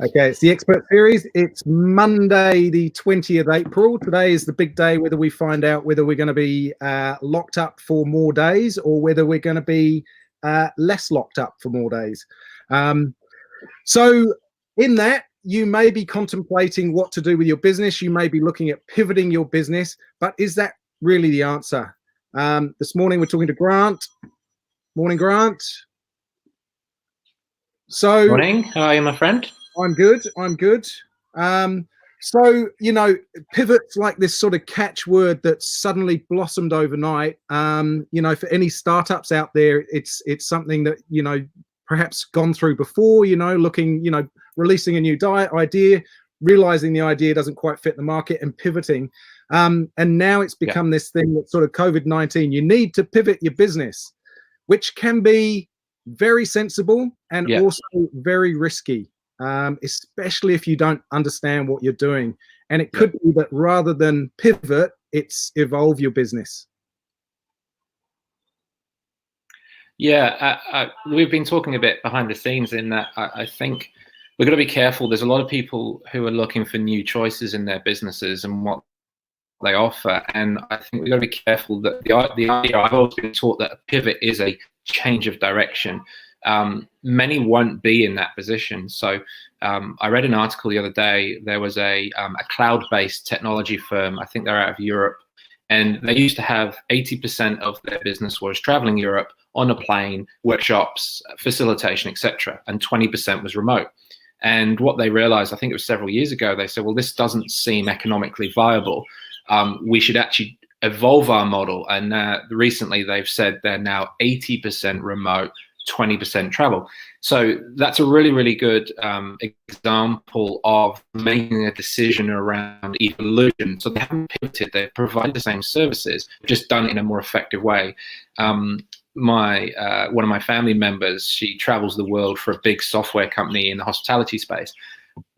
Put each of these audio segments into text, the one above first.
Okay, it's the Expert Series. It's Monday, the 20th of April. Today is the big day, whether we find out whether we're going to be locked up for more days or whether we're going to be less locked up for more days. So in that, you may be contemplating what to do with your business. You may be looking at pivoting your business, but is that really the answer? This morning, we're talking to Grant. Morning, Grant. So, morning. How are you, my friend? I'm good. I'm good. So, you know, pivot's like this sort of catchword that suddenly blossomed overnight. You know, for any startups out there, it's something that, you know, perhaps gone through before, you know, looking, you know, releasing a new idea, realizing the idea doesn't quite fit the market and pivoting. And now it's become this thing that sort of COVID-19, you need to pivot your business, which can be very sensible and also very risky. Especially if you don't understand what you're doing. And it could be that rather than pivot, it's evolve your business. Yeah, we've been talking a bit behind the scenes in that I think we've got to be careful. There's a lot of people who are looking for new choices in their businesses and what they offer. And I think we've got to be careful that the idea, I've always been taught that a pivot is a change of direction. Many won't be in that position. So I read an article the other day. There was a cloud-based technology firm. I think they're out of Europe, and they used to have 80% of their business was traveling Europe on a plane, workshops, facilitation, etc., and 20% was remote. And what they realized, I think it was several years ago, they said, well, this doesn't seem economically viable. We should actually evolve our model. And recently they've said they're now 80% remote, 20% travel. So that's a really, really good example of making a decision around evolution. So they haven't pivoted, they provide the same services, just done it in a more effective way. One of my family members, she travels the world for a big software company in the hospitality space.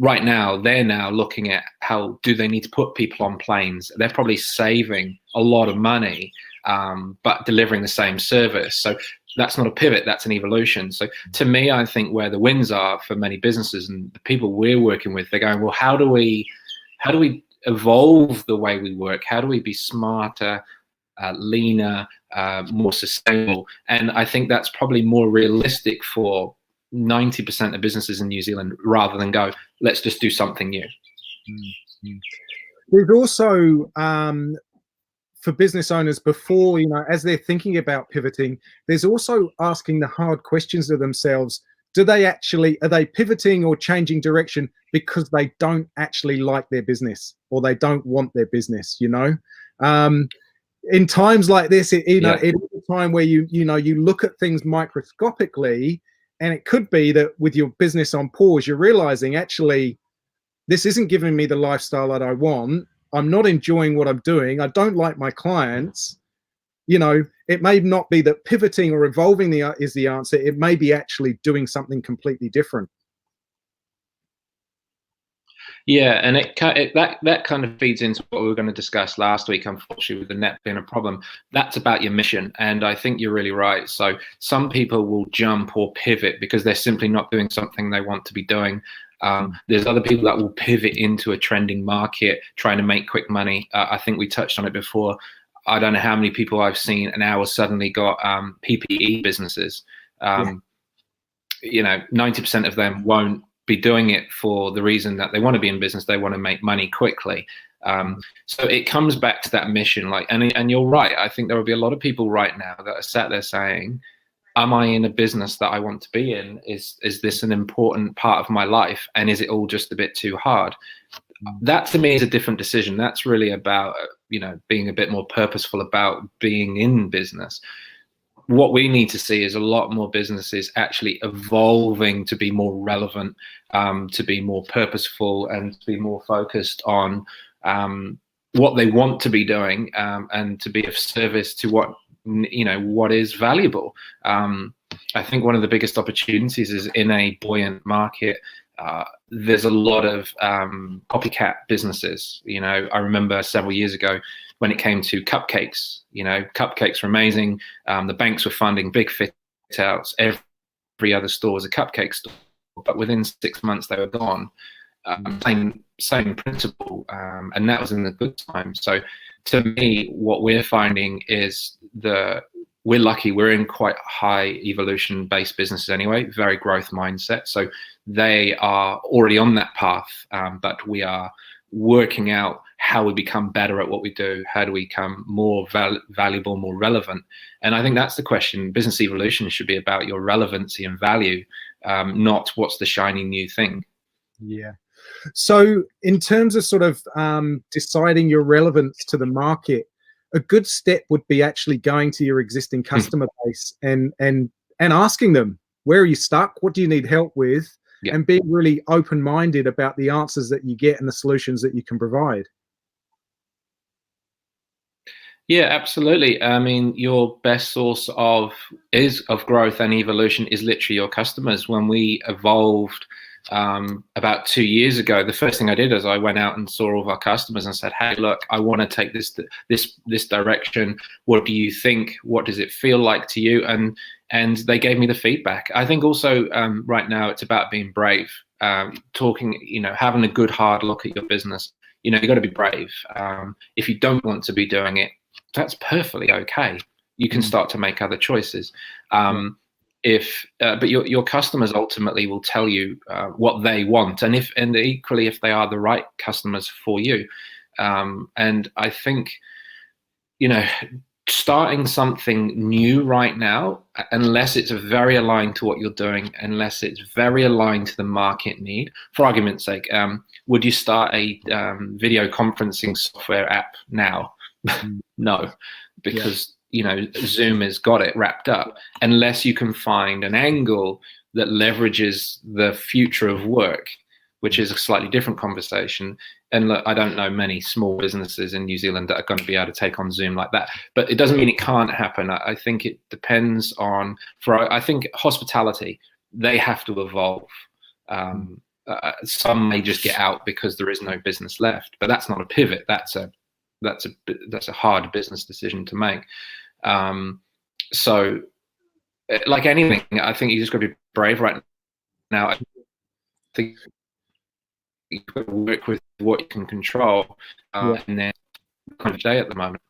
Right now, they're now looking at how do they need to put people on planes. They're probably saving a lot of money, but delivering the same service. So that's not a pivot, that's an evolution. So to me, I think where the wins are for many businesses and the people we're working with, they're going, well, how do we evolve the way we work? How do we be smarter, leaner, more sustainable? And I think that's probably more realistic for 90% of businesses in New Zealand rather than go, let's just do something new. There's also, for business owners before, you know, as they're thinking about pivoting, there's also asking the hard questions of themselves. Are they pivoting or changing direction because they don't actually like their business or they don't want their business, you know? In times like this, it is a time where you look at things microscopically, and it could be that with your business on pause, you're realizing actually this isn't giving me the lifestyle that I want. I'm not enjoying what I'm doing. I don't like my clients. You know, it may not be that pivoting or evolving is the answer. It may be actually doing something completely different. Yeah, and that kind of feeds into what we were going to discuss last week, unfortunately, with the net being a problem. That's about your mission, and I think you're really right. So some people will jump or pivot because they're simply not doing something they want to be doing. There's other people that will pivot into a trending market, trying to make quick money. I think we touched on it before. I don't know how many people I've seen now suddenly got PPE businesses. You know, 90% of them won't be doing it for the reason that they want to be in business. They want to make money quickly. So it comes back to that mission. Like, and you're right. I think there will be a lot of people right now that are sat there saying, am I in a business that I want to be in? Is this an important part of my life? And is it all just a bit too hard? That to me is a different decision. That's really about, you know, being a bit more purposeful about being in business. What we need to see is a lot more businesses actually evolving to be more relevant, to be more purposeful, and to be more focused on what they want to be doing, and to be of service to what is valuable. I think one of the biggest opportunities is in a buoyant market. There's a lot of copycat businesses. You know, I remember several years ago when it came to cupcakes. You know, cupcakes were amazing. The banks were funding big fit outs. Every other store was a cupcake store. but within 6 months they were gone. Same principle, and that was in the good time. So to me, what we're finding is we're lucky. We're in quite high evolution based businesses anyway, very growth mindset. So they are already on that path, but we are working out how we become better at what we do. How do we become more valuable, more relevant? And I think that's the question. Business evolution should be about your relevancy and value, not what's the shiny new thing. Yeah. So in terms of sort of deciding your relevance to the market, a good step would be actually going to your existing customer base and asking them, where are you stuck? What do you need help with? Yeah. And being really open-minded about the answers that you get and the solutions that you can provide. Yeah, absolutely. I mean, your best source of growth and evolution is literally your customers. When we evolved about 2 years ago, the first thing I did is I went out and saw all of our customers and said, "Hey, look, I want to take this direction. What do you think? What does it feel like to you?" And they gave me the feedback. I think also right now it's about being brave, talking, having a good hard look at your business. You got to be brave. If you don't want to be doing it, that's perfectly okay. You can start to make other choices. But your customers ultimately will tell you what they want, and equally if they are the right customers for you. And I think, starting something new right now, unless it's very aligned to what you're doing, unless it's very aligned to the market need. For argument's sake, would you start a video conferencing software app now? No, because Zoom has got it wrapped up, unless you can find an angle that leverages the future of work, which is a slightly different conversation. And look, I don't know many small businesses in New Zealand that are going to be able to take on Zoom like that, but it doesn't mean it can't happen. I think it depends on, I think hospitality, they have to evolve. Some may just get out because there is no business left, but that's not a pivot. That's a hard business decision to make. So like anything, I think you just got to be brave right now. I think you've got to work with what you can control, and then kind of day at the moment.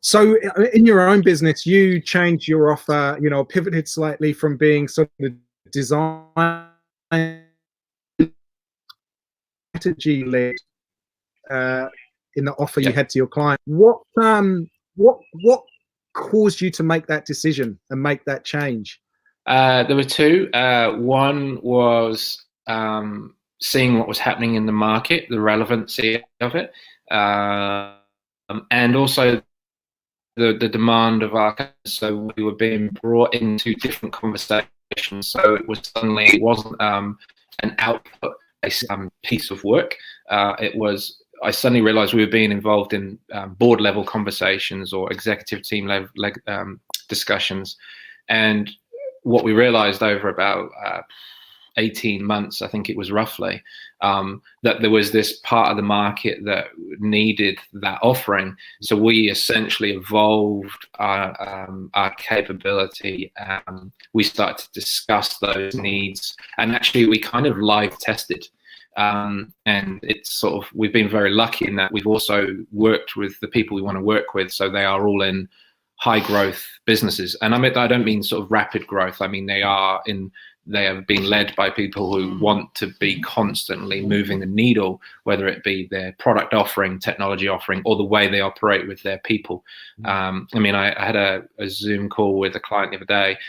So in your own business, you changed your offer, pivoted slightly from being sort of design strategy led in the offer you had to your client. What caused you to make that decision and make that change? There were two. One was seeing what was happening in the market, the relevancy of it, and also the demand of our customers. So we were being brought into different conversations. So it wasn't an output-based piece of work. I suddenly realized we were being involved in board level conversations or executive team level discussions. And what we realized over about 18 months, I think it was roughly, that there was this part of the market that needed that offering. So we essentially evolved our capability. We started to discuss those needs, and actually we kind of live tested. And it's sort of, we've been very lucky in that we've also worked with the people we want to work with. So they are all in high growth businesses. And I don't mean sort of rapid growth. I mean, they have been led by people who want to be constantly moving the needle, whether it be their product offering, technology offering, or the way they operate with their people. I had a Zoom call with a client the other day.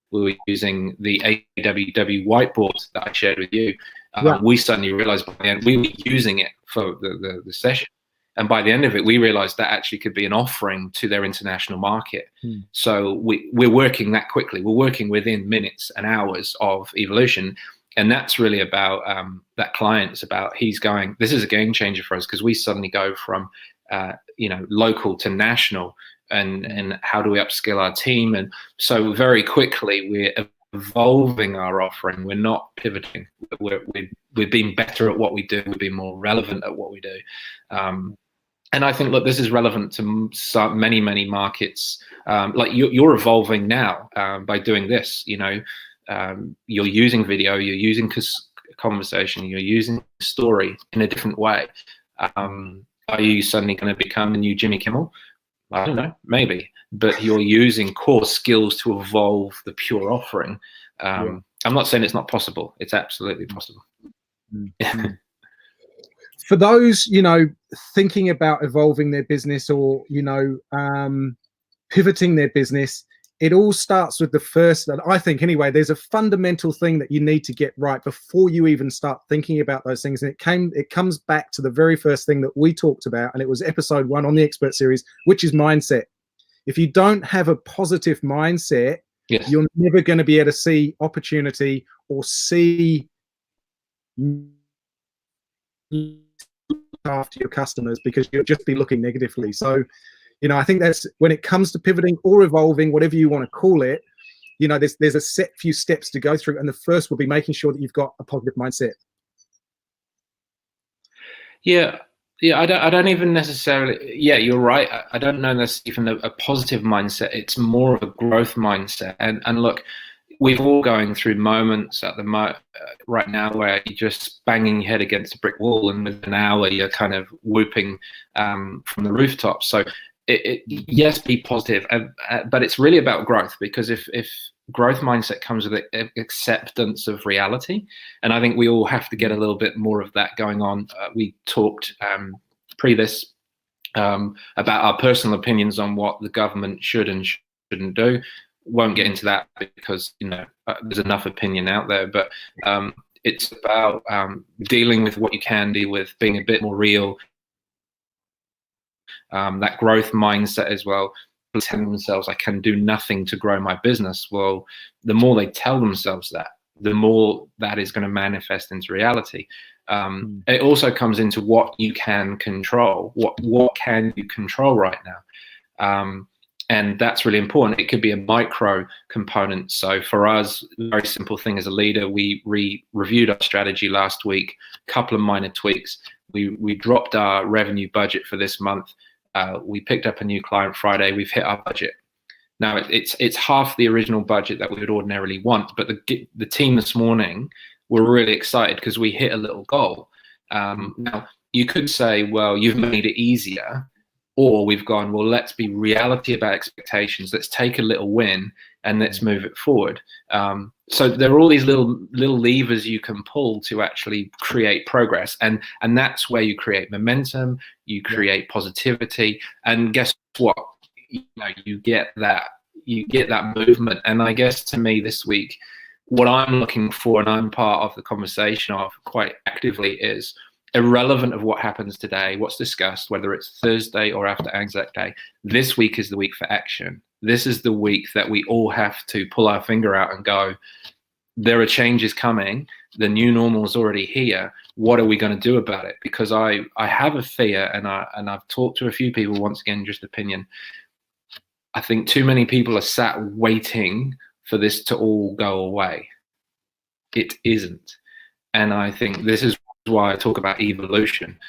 We were using the AWW whiteboard that I shared with you. We suddenly realized by the end, we were using it for the session. And by the end of it, we realized that actually could be an offering to their international market. So we're working that quickly. We're working within minutes and hours of evolution. And that's really about that client. It's about, he's going, this is a game changer for us, because we suddenly go from, local to national, and how do we upskill our team? And so very quickly we're evolving our offering. We're not pivoting. We're being better at what we do. We're being more relevant at what we do. And I think, look, this is relevant to many, many markets. Like you're evolving now by doing this. you're using video, you're using conversation, you're using story in a different way. Are you suddenly going to become the new Jimmy Kimmel? I don't know, maybe, but you're using core skills to evolve the pure offering. I'm not saying it's not possible. It's absolutely possible. For those, you know, thinking about evolving their business, or, you know, pivoting their business, it all starts with the first, and I think anyway, there's a fundamental thing that you need to get right before you even start thinking about those things. And it comes back to the very first thing that we talked about, and it was episode 1 on the Expert Series, which is mindset. If you don't have a positive mindset, you're never going to be able to see opportunity or see after your customers, because you'll just be looking negatively. So, you know, I think that's when it comes to pivoting or evolving, whatever you want to call it, you know, there's a set few steps to go through. And the first will be making sure that you've got a positive mindset. Yeah. I don't even necessarily, you're right. I don't know that's even a positive mindset. It's more of a growth mindset. And look, we're all going through moments at the right now where you're just banging your head against a brick wall, and within an hour you're kind of whooping from the rooftop. So yes, be positive, but it's really about growth, because if growth mindset comes with acceptance of reality, and I think we all have to get a little bit more of that going on. We talked pre this about our personal opinions on what the government should and shouldn't do. Won't get into that because, you know, there's enough opinion out there, but it's about dealing with what you can deal with, being a bit more real. That growth mindset as well, telling themselves I can do nothing to grow my business. Well, the more they tell themselves that, the more that is going to manifest into reality. It also comes into what you can control. What can you control right now? And that's really important. It could be a micro component. So for us, a very simple thing as a leader, we reviewed our strategy last week, a couple of minor tweaks. We dropped our revenue budget for this month. We picked up a new client Friday. We've hit our budget. Now it's half the original budget that we would ordinarily want, but the team this morning were really excited because we hit a little goal. Now you could say, well, you've made it easier. Or we've gone, well, let's be reality about expectations. Let's take a little win and let's move it forward. So there are all these little levers you can pull to actually create progress, and that's where you create momentum, you create positivity, and guess what? You know, you get that movement. And I guess to me this week, what I'm looking for, and I'm part of the conversation of quite actively, is irrelevant of what happens today, what's discussed, whether it's Thursday or after Anzac Day, this week is the week for action. This is the week that we all have to pull our finger out and go, there are changes coming. The new normal is already here. What are we going to do about it? Because I have a fear, and I've talked to a few people, once again, just opinion. I think too many people are sat waiting for this to all go away. It isn't. And I think this is why I talk about evolution.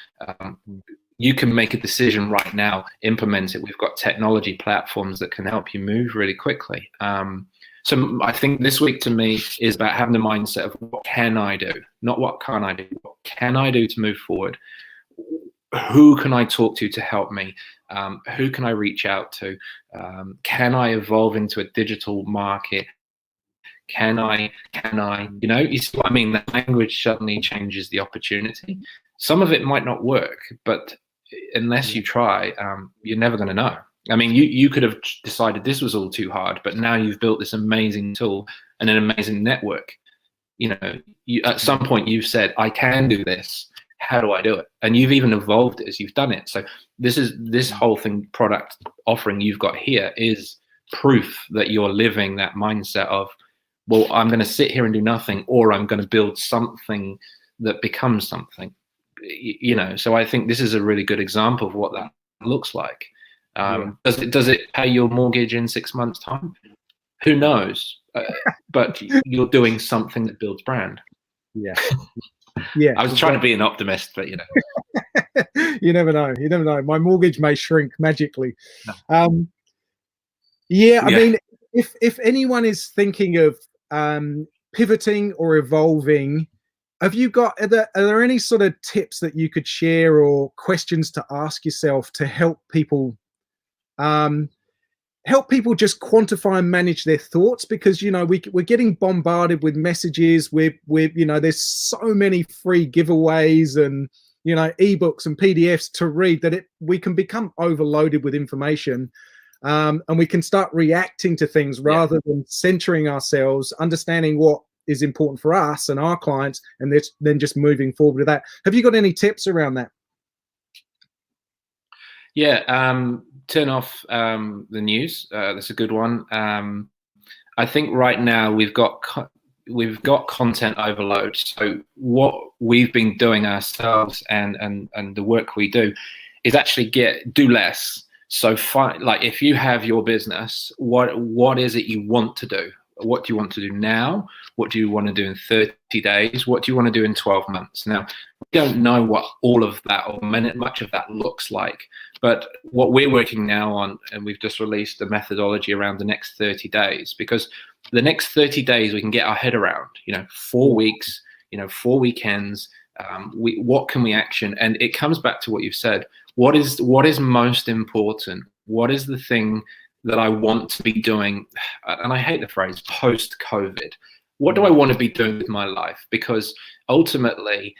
You can make a decision right now, implement it. We've got technology platforms that can help you move really quickly. So I think this week to me is about having the mindset of what can I do, not what can't I do. What can I do to move forward? Who can I talk to help me? Who can I reach out to? Can I evolve into a digital market? Can I, you know, you see what I mean? That language suddenly changes the opportunity. Some of it might not work, but unless you try, you're never going to know. I mean, you could have decided this was all too hard, but now you've built this amazing tool and an amazing network. You know, at some point you've said, I can do this. How do I do it? And you've even evolved it as you've done it. So this whole thing, product offering you've got here, is proof that you're living that mindset of, well, I'm going to sit here and do nothing, or I'm going to build something that becomes something, you know. So I think this is a really good example of what that looks like. Does it pay your mortgage in 6 months' time? Who knows? But you're doing something that builds brand. Yeah. I was trying to be an optimist, but you know, you never know. You never know. My mortgage may shrink magically. No. I mean, if anyone is thinking of pivoting or evolving, have you got, are there any sort of tips that you could share or questions to ask yourself to help people just quantify and manage their thoughts? Because, you know, we're getting bombarded with messages. You know, there's so many free giveaways and, you know, ebooks and PDFs to read that we can become overloaded with information. And we can start reacting to things rather than centering ourselves, understanding what is important for us and our clients, and then just moving forward with that. Have you got any tips around that? Yeah, turn off the news. That's a good one. I think right now we've got content overload. So what we've been doing ourselves and the work we do is actually do less. So like if you have your business, what is it you want to do? What do you want to do now? What do you want to do in 30 days? What do you want to do in 12 months? Now, we don't know what all of that or much of that looks like. But what we're working now on, and we've just released a methodology around the next 30 days, because the next 30 days we can get our head around, you know, 4 weeks, you know, 4 weekends. What can we action? And it comes back to what you've said. What is most important? What is the thing that I want to be doing? And I hate the phrase post-COVID. What do I want to be doing with my life? Because ultimately,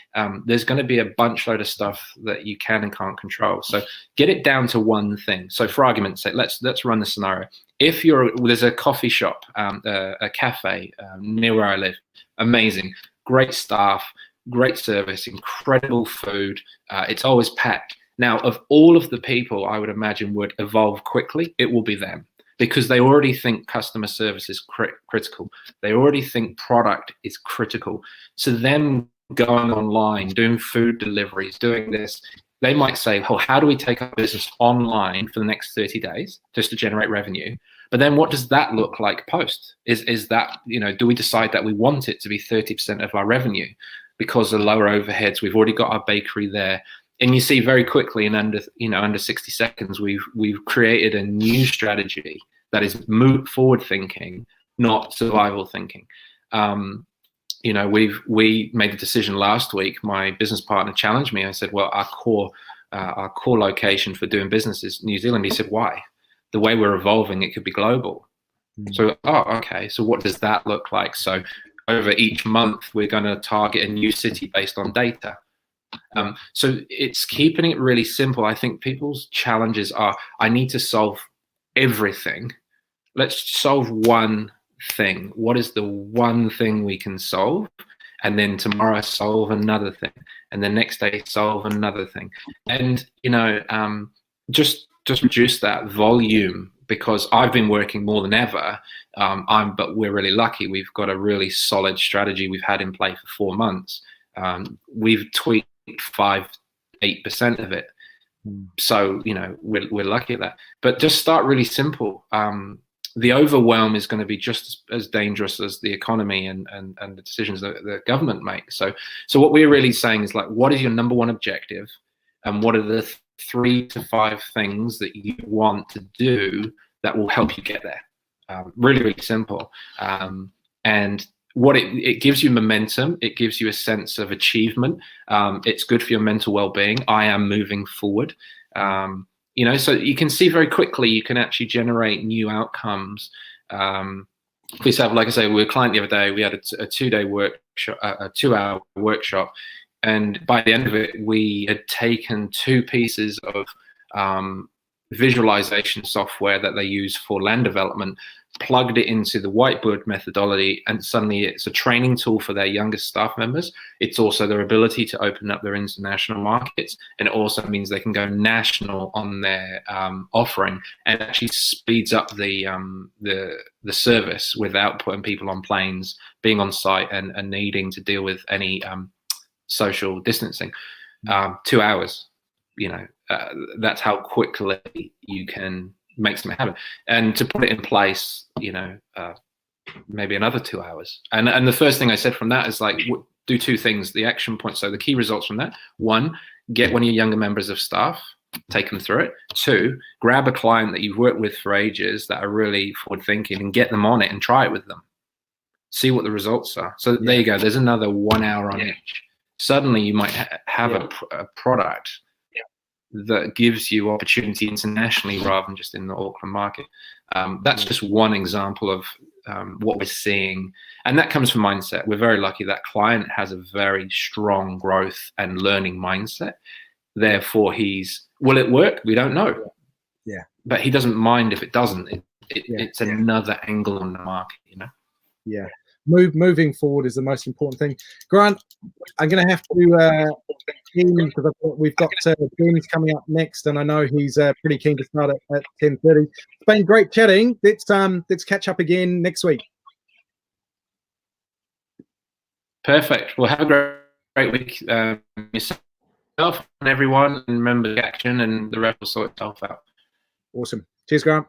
there's going to be a bunch load of stuff that you can and can't control. So get it down to one thing. So for argument's sake, let's run the scenario. If there's a coffee shop, a cafe near where I live, amazing, great staff, great service, incredible food. It's always packed. Now, of all of the people I would imagine would evolve quickly, it will be them, because they already think customer service is critical. They already think product is critical. So them going online, doing food deliveries, doing this, they might say, oh, how do we take our business online for the next 30 days just to generate revenue? But then what does that look like post? Is that, you know, do we decide that we want it to be 30% of our revenue because of lower overheads? We've already got our bakery there. And you see very quickly in under 60 seconds, we've created a new strategy that is forward thinking, not survival thinking. You know, we made the decision last week. My business partner challenged me. I said, well, our core location for doing business is New Zealand. He said, why? The way we're evolving, it could be global. So, okay. So what does that look like? So over each month, we're going to target a new city based on data. So it's keeping it really simple. I think people's challenges are, I need to solve everything. Let's solve one thing. What is the one thing we can solve? And then tomorrow solve another thing. And the next day solve another thing. And, you know, just reduce that volume, because I've been working more than ever. But we're really lucky. We've got a really solid strategy we've had in play for 4 months. We've tweaked 5-8% of it. So, you know, we're lucky at that. But just start really simple. The overwhelm is going to be just as dangerous as the economy and the decisions that the government makes. So what we're really saying is, like, what is your number one objective, and what are the 3 to 5 things that you want to do that will help you get there? Really, really simple. And what it gives you momentum. It gives you a sense of achievement. It's good for your mental well-being. I am moving forward. You know, so you can see very quickly you can actually generate new outcomes. We have, like I say, we were a client the other day. We had a 2-day workshop, a 2-hour workshop, and by the end of it, we had taken 2 pieces of visualization software that they use for land development, plugged it into the whiteboard methodology, and suddenly it's a training tool for their youngest staff members. It's also their ability to open up their international markets, and it also means they can go national on their offering, and actually speeds up the service without putting people on planes, being on site, and needing to deal with any social distancing. 2 hours, you know, that's how quickly you can make something happen. And to put it in place, you know, maybe another 2 hours. And the first thing I said from that is, like, do 2 things, the action points. So the key results from that: 1, get one of your younger members of staff, take them through it. 2, grab a client that you've worked with for ages that are really forward thinking and get them on it and try it with them. see what the results are. So there you go. There's another 1 hour on each. Suddenly you might have a product that gives you opportunity internationally rather than just in the Auckland market. That's just one example of what we're seeing. And that comes from mindset. We're very lucky that client has a very strong growth and learning mindset. Therefore, will it work? We don't know. Yeah. But he doesn't mind if it doesn't. It's another angle on the market, you know? Yeah. Moving forward is the most important thing. Grant, I'm going to have to because we've got James coming up next, and I know he's pretty keen to start at 10:30. It's been great chatting. Let's catch up again next week. Perfect. Well, have a great week yourself and everyone, and remember the action, and the rest will sort itself out. Awesome. Cheers, Grant.